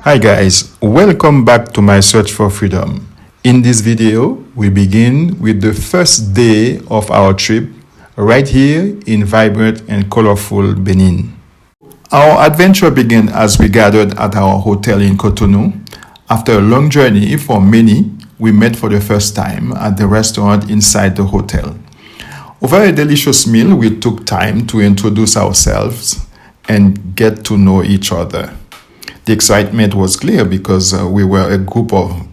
Hi guys, welcome back to my search for freedom. In this video, we begin with the first day of our trip right here in vibrant and colorful Benin. Our adventure began as we gathered at our hotel in Cotonou. After a long journey for many, we met for the first time at the restaurant inside the hotel. Over a delicious meal, we took time to introduce ourselves and get to know each other. The excitement was clear because we were a group of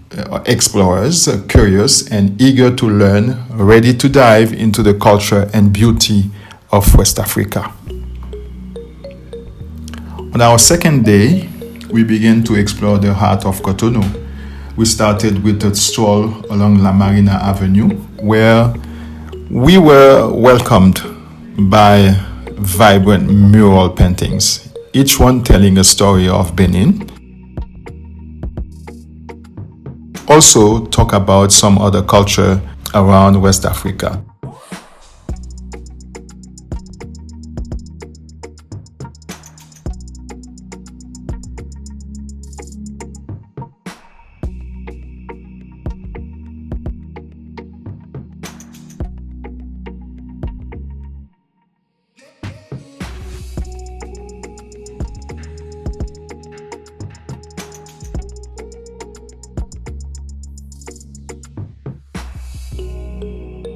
explorers, curious and eager to learn, ready to dive into the culture and beauty of West Africa. On our second day, we began to explore the heart of Cotonou. We started with a stroll along La Marina Avenue, where we were welcomed by vibrant mural paintings, each one telling a story of Benin. Also talk about some other culture around West Africa.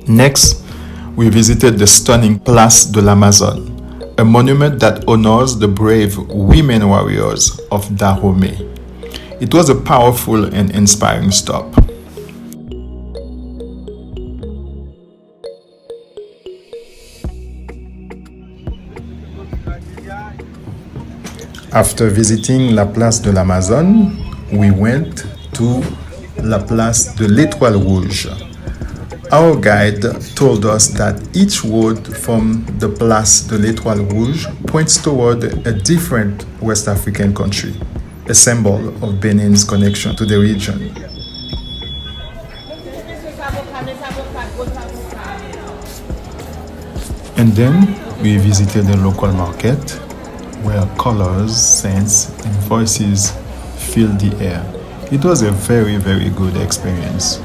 Next, we visited the stunning Place de l'Amazon, a monument that honors the brave women warriors of Dahomey. It was a powerful and inspiring stop. After visiting La Place de l'Amazon, we went to La Place de l'Étoile Rouge. Our guide told us that each road from the Place de l'Étoile Rouge points toward a different West African country, a symbol of Benin's connection to the region. And then we visited a local market where colors, scents, and voices filled the air. It was a very, very good experience.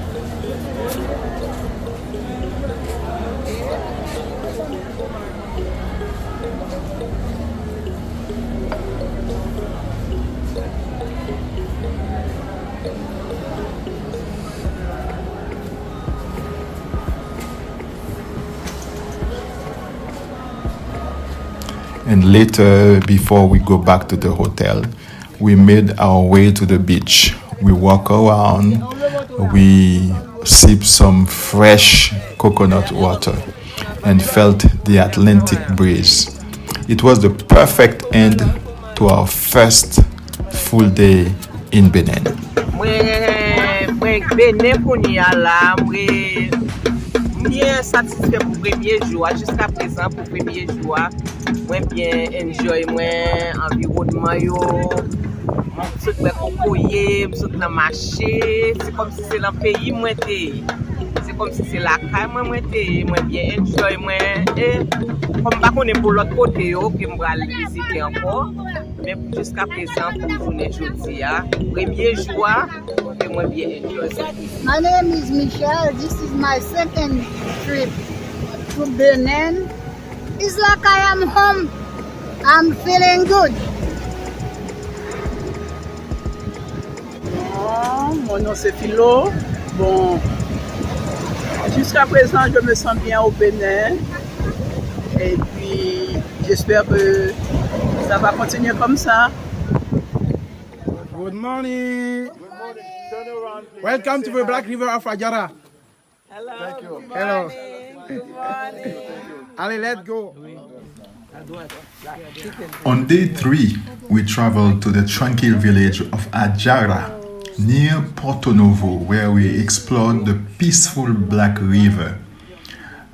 And later, before we go back to the hotel, we made our way to the beach. We walk around, we sip some fresh coconut water and felt the Atlantic breeze. It was the perfect end to our first full day in Benin. Bien satisfait pour premier jour jusqu'à présent pour premier jour moi bien enjoy moi environnement yo mon tout ben cocoyer tout dans marché c'est comme si c'est dans pays moi c'est comme si c'est la caille moi bien enjoy moi et comme pas connait pour l'autre côté yo que m'va visiter encore mais jusqu'à présent pour journée jeudi premier jour que moi bien enjoy. My name is Michelle. This is my second trip to Benin. It's like I am home. I'm feeling good. Mon nom c'est Philo. Bon, jusqu'à présent, je me sens bien au Bénin. Et puis, j'espère que ça va continuer comme ça. Good morning. Welcome to the Black River of Ajara. Hello. Thank you. Hello. Good morning. Allez, let's go. On day 3, we traveled to the tranquil village of Ajara, near Porto Novo, where we explored the peaceful Black River.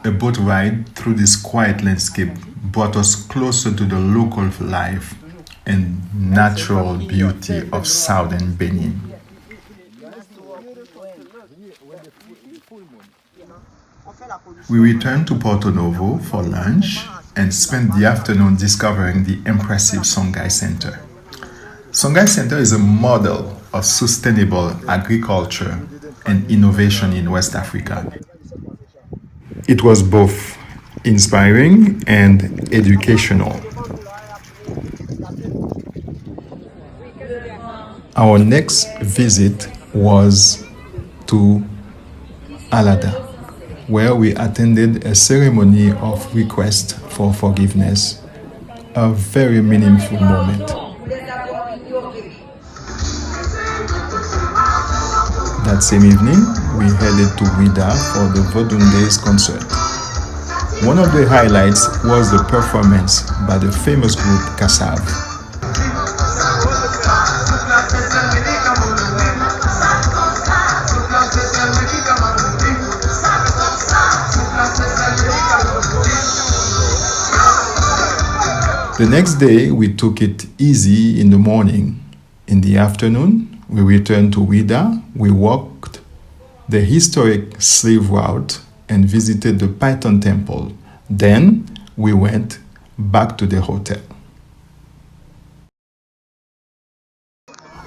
A boat ride through this quiet landscape brought us closer to the local life and natural beauty of southern Benin. We returned to Porto Novo for lunch and spent the afternoon discovering the impressive Songhai Center. Songhai Center is a model of sustainable agriculture and innovation in West Africa. It was both inspiring and educational. Our next visit was to Aladah, where we attended a ceremony of request for forgiveness, a very meaningful moment. That same evening, we headed to Ouida for the Vodunde's concert. One of the highlights was the performance by the famous group Kassav. The next day, we took it easy in the morning. In the afternoon, we returned to Ouida. We walked the historic slave route and visited the Python Temple. Then, we went back to the hotel.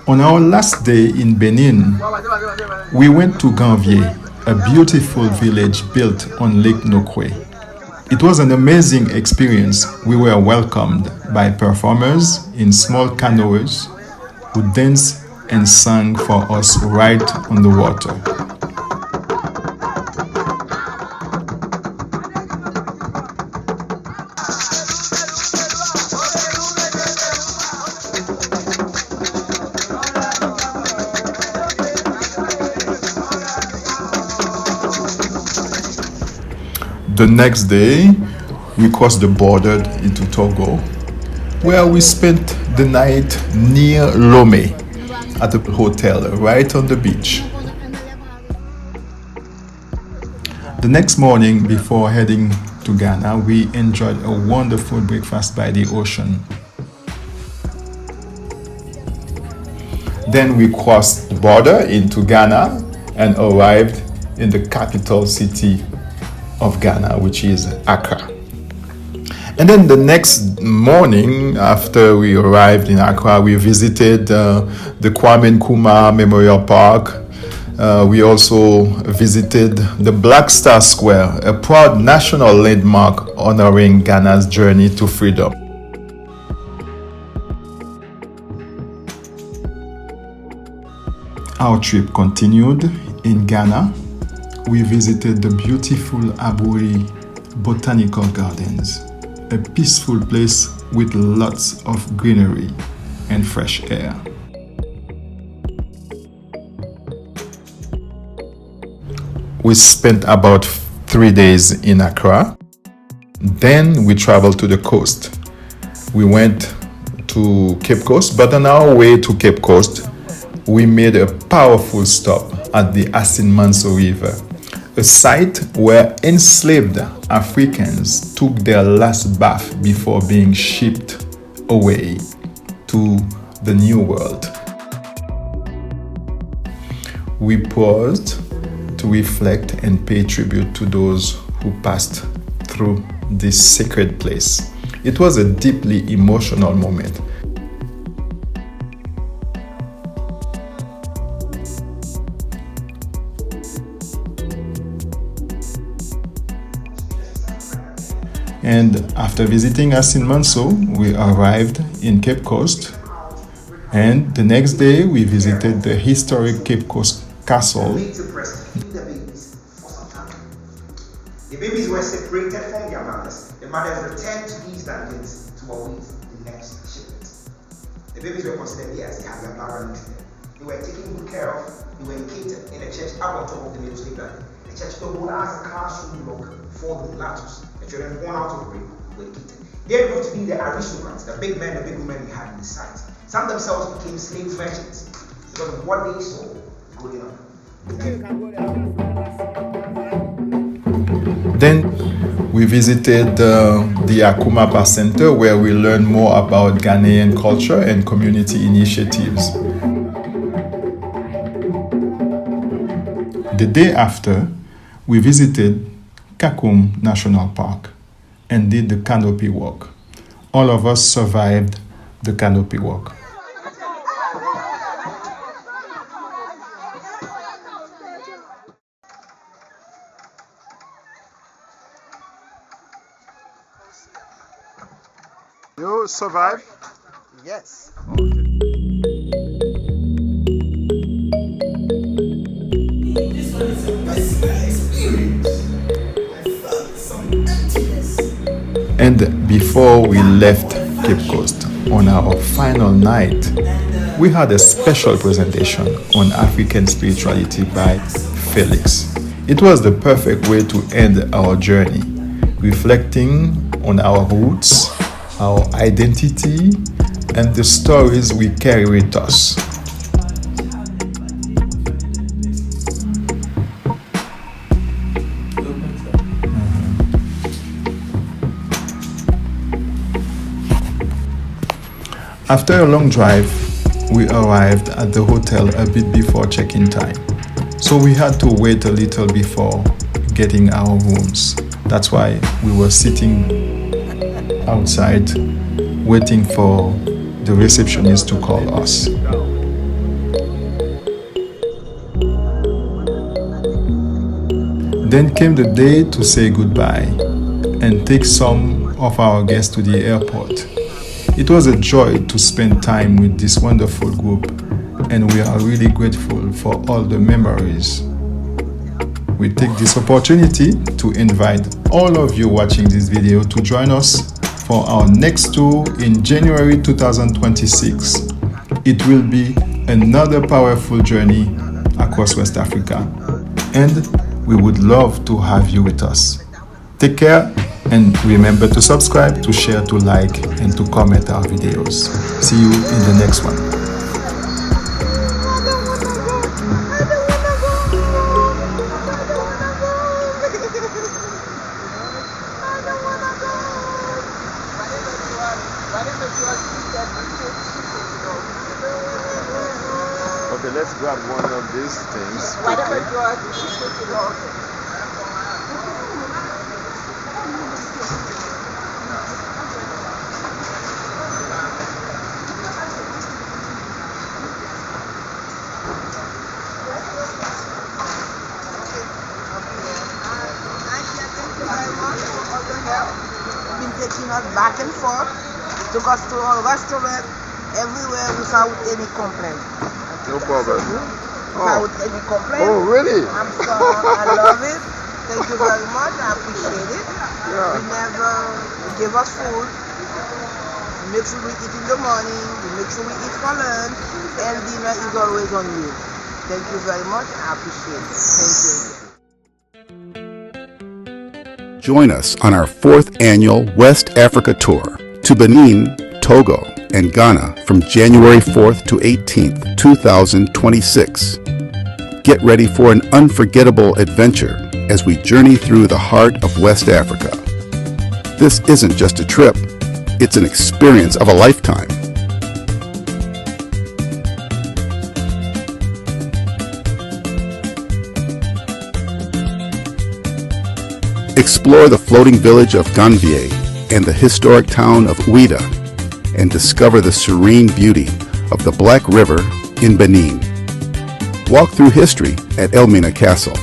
On our last day in Benin, we went to Ganvié, a beautiful village built on Lake Nokwe. It was an amazing experience. We were welcomed by performers in small canoes who danced and sang for us right on the water. The next day, we crossed the border into Togo, where we spent the night near Lomé at a hotel right on the beach. The next morning, before heading to Ghana, we enjoyed a wonderful breakfast by the ocean. Then we crossed the border into Ghana and arrived in the capital city of Ghana, which is Accra. And then the next morning, after we arrived in Accra, we visited the Kwame Nkrumah Memorial Park. We also visited the Black Star Square, a proud national landmark honoring Ghana's journey to freedom. Our trip continued in Ghana. We visited the beautiful Aburi Botanical Gardens, a peaceful place with lots of greenery and fresh air. We spent about 3 days in Accra. Then we traveled to the coast. We went to Cape Coast, but on our way to Cape Coast, we made a powerful stop at the Asinmanso River, a site where enslaved Africans took their last bath before being shipped away to the New World. We paused to reflect and pay tribute to those who passed through this sacred place. It was a deeply emotional moment. And after visiting Asinmanso, we arrived in Cape Coast. And the next day, we visited the historic Cape Coast Castle. The babies were separated from their mothers. The mothers returned to these dungeons to await the next shipment. The babies were considered as they had their blood running through them. They were taken good care of. They were located in a church up on top of the middle slave garden. The church doubled as a classroom block for the mulattoes. The children born out of rape were located. They grew to be the aristocrats, the big men, the big women we had in the site. Some themselves became slave merchants because of what they saw going on. Then we visited the Akumapa Center, where we learned more about Ghanaian culture and community initiatives. The day after, we visited Kakum National Park and did the canopy walk. All of us survived the canopy walk. survive? Yes. And before we left Cape Coast on our final night, we had a special presentation on African spirituality by Felix. It was the perfect way to end our journey, reflecting on our roots, our identity, and the stories we carry with us. After a long drive, we arrived at the hotel a bit before check-in time, so we had to wait a little before getting our rooms. That's why we were sitting outside waiting for the receptionist to call us. Then came the day to say goodbye and take some of our guests to the airport. It was a joy to spend time with this wonderful group, and we are really grateful for all the memories. We take this opportunity to invite all of you watching this video to join us for our next tour in January 2026. It will be another powerful journey across West Africa, and we would love to have you with us. Take care, and remember to subscribe, to share, to like, and to comment our videos. See you in the next one. Okay, let's grab one of these things. Been taking us back and forth, took us to a restaurant, everywhere without any complaint. No problem. Without any complaint. Oh, really? I'm sorry, I love it. Thank you very much, I appreciate it. Yeah. You give us food. We make sure we eat in the morning, we make sure we eat for lunch, and dinner is always on you. Thank you very much, I appreciate it. Thank you. Join us on our 4th annual West Africa Tour to Benin, Togo, and Ghana from January 4th to 18th, 2026. Get ready for an unforgettable adventure as we journey through the heart of West Africa. This isn't just a trip, it's an experience of a lifetime. Explore the floating village of Ganvié and the historic town of Ouida, and discover the serene beauty of the Black River in Benin. Walk through history at Elmina Castle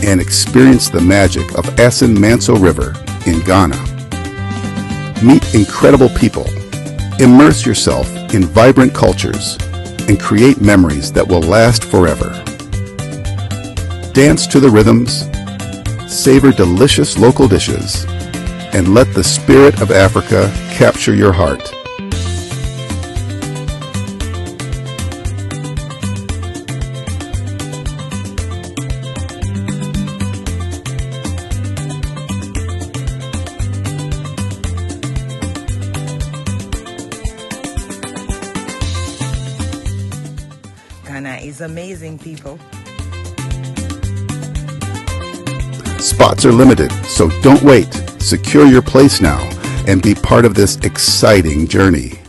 and experience the magic of Asin Manso River in Ghana. Meet incredible people, immerse yourself in vibrant cultures, and create memories that will last forever. Dance to the rhythms, savor delicious local dishes, and let the spirit of Africa capture your heart. Ghana is amazing, people. Spots are limited, so don't wait. Secure your place now and be part of this exciting journey.